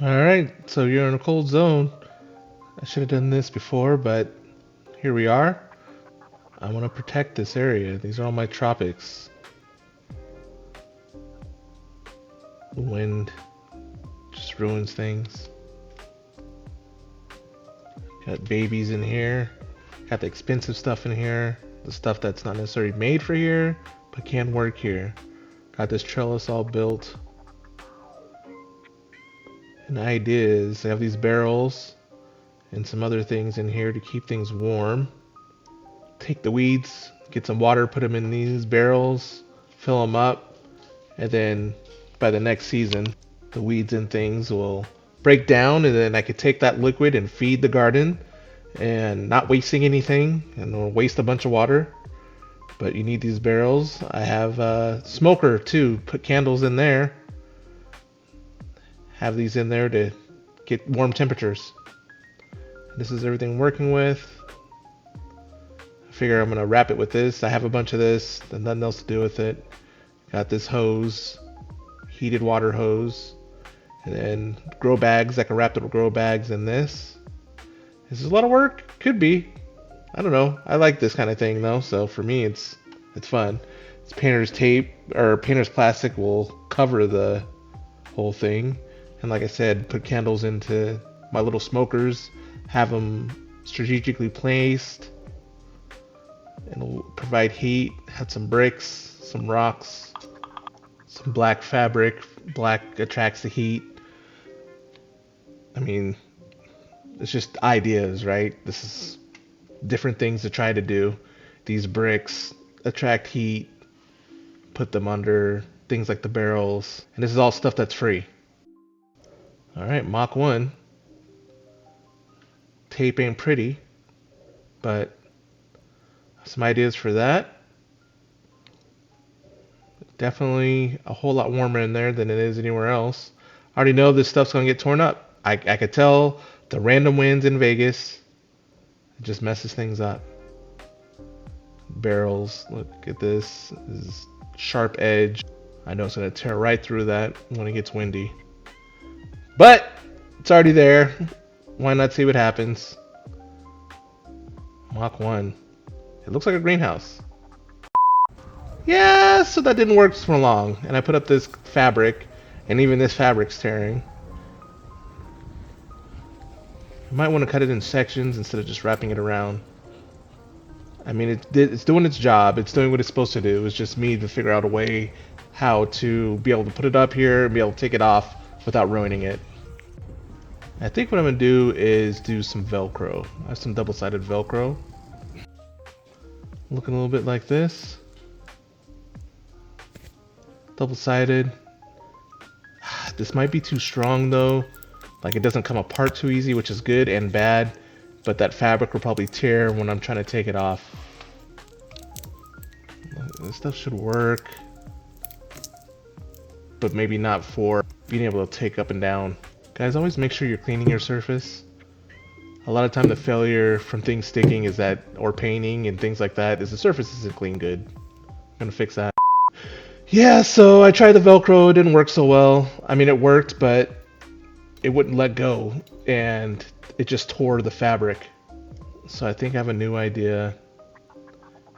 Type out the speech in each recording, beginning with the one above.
Alright, so you're in a cold zone. I should have done this before, but here we are. I want to protect this area. These are all my tropics. The wind just ruins things. Got babies in here. Got the expensive stuff in here. The stuff that's not necessarily made for here, but can work here. Got this trellis all built. And the idea is I have these barrels and some other things in here to keep things warm. Take the weeds, get some water, put them in these barrels, fill them up, and then by the next season, the weeds and things will break down, and then I could take that liquid and feed the garden, and not wasting anything, and will waste a bunch of water. But you need these barrels. I have a smoker too. Put candles in there. Have these in there to get warm temperatures. This is everything I'm working with. I figure I'm gonna wrap it with this. I have a bunch of this, and nothing else to do with it. Got this hose, heated water hose, and then grow bags. I can wrap the grow bags in this. This is a lot of work. Could be. I don't know. I like this kind of thing though, so for me it's fun. It's painter's tape or painter's plastic will cover the whole thing. And like I said, put candles into my little smokers, have them strategically placed, and it'll provide heat. Had some bricks, some rocks, some black fabric. Black attracts the heat. I mean, it's just ideas, right? This is different things to try to do. These bricks attract heat, put them under things like the barrels, and this is all stuff that's free. All right, Mach 1. Tape ain't pretty, but some ideas for that. Definitely a whole lot warmer in there than it is anywhere else. I already know this stuff's gonna get torn up. I could tell the random winds in Vegas. It just messes things up. Barrels, look at this. This is sharp edge. I know it's gonna tear right through that when it gets windy. But it's already there. Why not see what happens? Mach 1. It looks like a greenhouse. Yeah, so that didn't work for long. And I put up this fabric, and even this fabric's tearing. You might want to cut it in sections instead of just wrapping it around. I mean, it's doing its job. It's doing what it's supposed to do. It's just me to figure out a way how to be able to put it up here and be able to take it off without ruining it. I think what I'm going to do is do some Velcro. I have some double-sided Velcro. Looking a little bit like this. Double-sided. This might be too strong though. Like it doesn't come apart too easy, which is good and bad. But that fabric will probably tear when I'm trying to take it off. This stuff should work. But maybe not for being able to take up and down. Guys, always make sure you're cleaning your surface. A lot of time the failure from things sticking is that, or painting and things like that, is the surface isn't clean good. I'm gonna fix that. Yeah, so I tried the Velcro, it didn't work so well. I mean, it worked, but it wouldn't let go, and it just tore the fabric. So I think I have a new idea,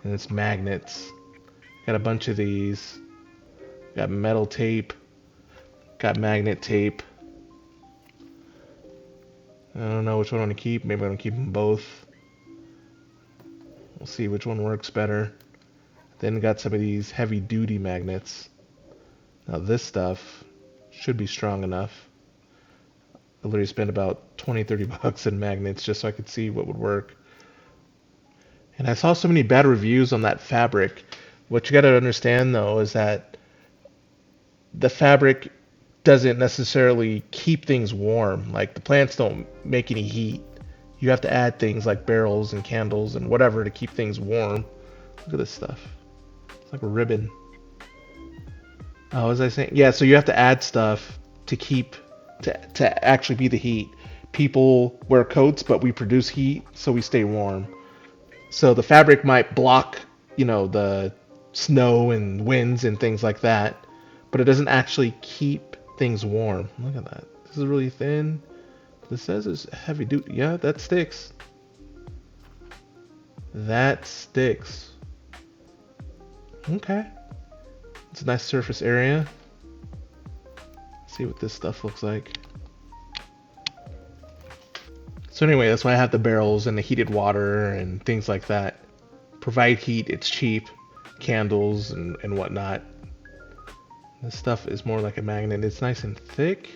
and it's magnets. Got a bunch of these. Got metal tape. Got magnet tape. I don't know which one I want to keep. Maybe I'm going to keep them both. We'll see which one works better. Then got some of these heavy duty magnets. Now this stuff should be strong enough. I literally spent about 20-30 bucks in magnets just so I could see what would work. And I saw so many bad reviews on that fabric. What you got to understand though is that the fabric doesn't necessarily keep things warm. Like the plants don't make any heat. You have to add things like barrels and candles and whatever to keep things warm. Look at this stuff. It's like a ribbon. Oh, was I saying? Yeah, so you have to add stuff to keep to actually be the heat. People wear coats, but we produce heat, so we stay warm. So the fabric might block, the snow and winds and things like that, but it doesn't actually keep things warm. Look at that. This is really thin. This says it's heavy duty. Yeah, that sticks. That sticks. Okay. It's a nice surface area. Let's see what this stuff looks like. So anyway, that's why I have the barrels and the heated water and things like that. Provide heat, it's cheap. Candles and whatnot. This stuff is more like a magnet. It's nice and thick.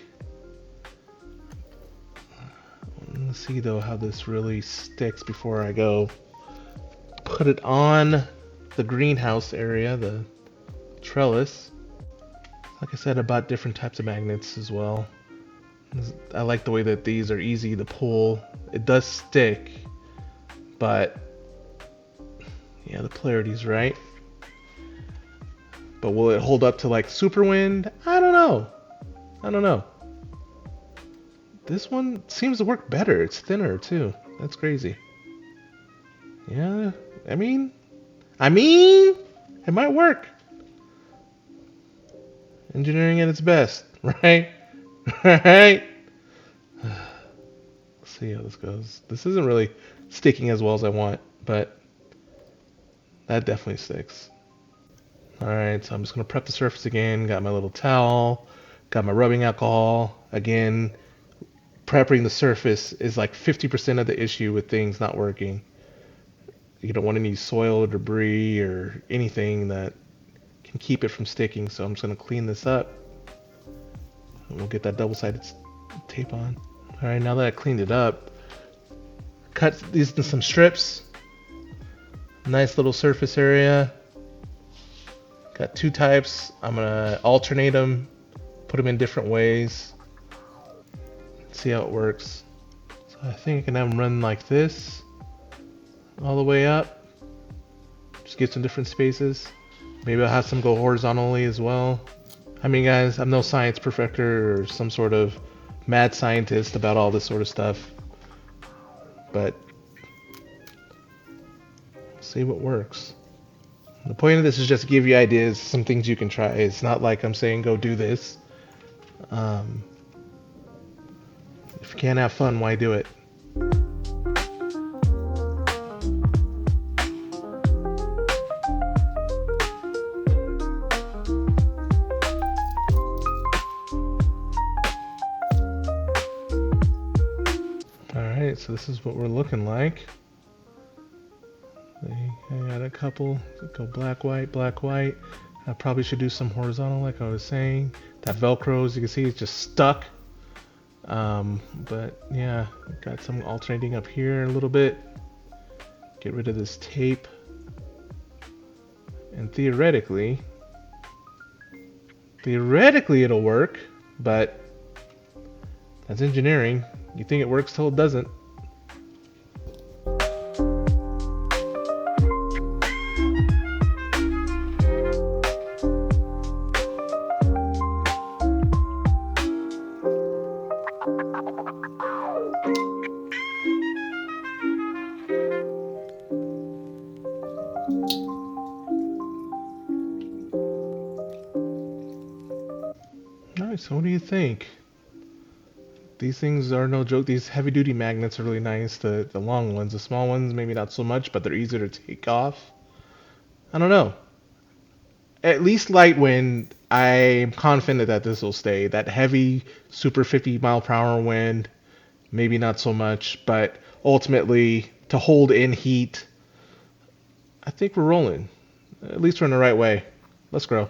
Let's see though how this really sticks before I go put it on the greenhouse area, the trellis. Like I said, I bought different types of magnets as well. I like the way that these are easy to pull. It does stick, but yeah, the polarity's right. But will it hold up to like super wind? I don't know. I don't know. This one seems to work better. It's thinner too. That's crazy. Yeah, I mean, it might work. Engineering at its best, right? Right? Let's see how this goes. This isn't really sticking as well as I want, but that definitely sticks. Alright, so I'm just going to prep the surface again. Got my little towel. Got my rubbing alcohol. Again, prepping the surface is like 50% of the issue with things not working. You don't want any soil or debris or anything that can keep it from sticking. So I'm just going to clean this up. And we'll get that double-sided tape on. Alright, now that I cleaned it up, cut these into some strips. Nice little surface area. Got two types. I'm gonna alternate them, put them in different ways, see how it works. So I think I can have them run like this, all the way up. Just get some different spaces. Maybe I'll have some go horizontally as well. I mean, guys, I'm no science perfecter or some sort of mad scientist about all this sort of stuff, but see what works. The point of this is just to give you ideas, some things you can try. It's not like I'm saying go do this. If you can't have fun, why do it? Alright, so this is what we're looking like. I got a couple. Go black, white, black, white. I probably should do some horizontal like I was saying. That Velcro, as you can see, is just stuck. But yeah, got some alternating up here a little bit. Get rid of this tape. And theoretically it'll work, but that's engineering. You think it works till it doesn't. Alright, so what do you think? These things are no joke. These heavy duty magnets are really nice. The long ones, the small ones, maybe not so much, but they're easier to take off. I don't know. At least light wind, I'm confident that this will stay. That heavy, super 50 mile per hour wind, maybe not so much, but ultimately to hold in heat, I think we're rolling. At least we're in the right way. Let's grow.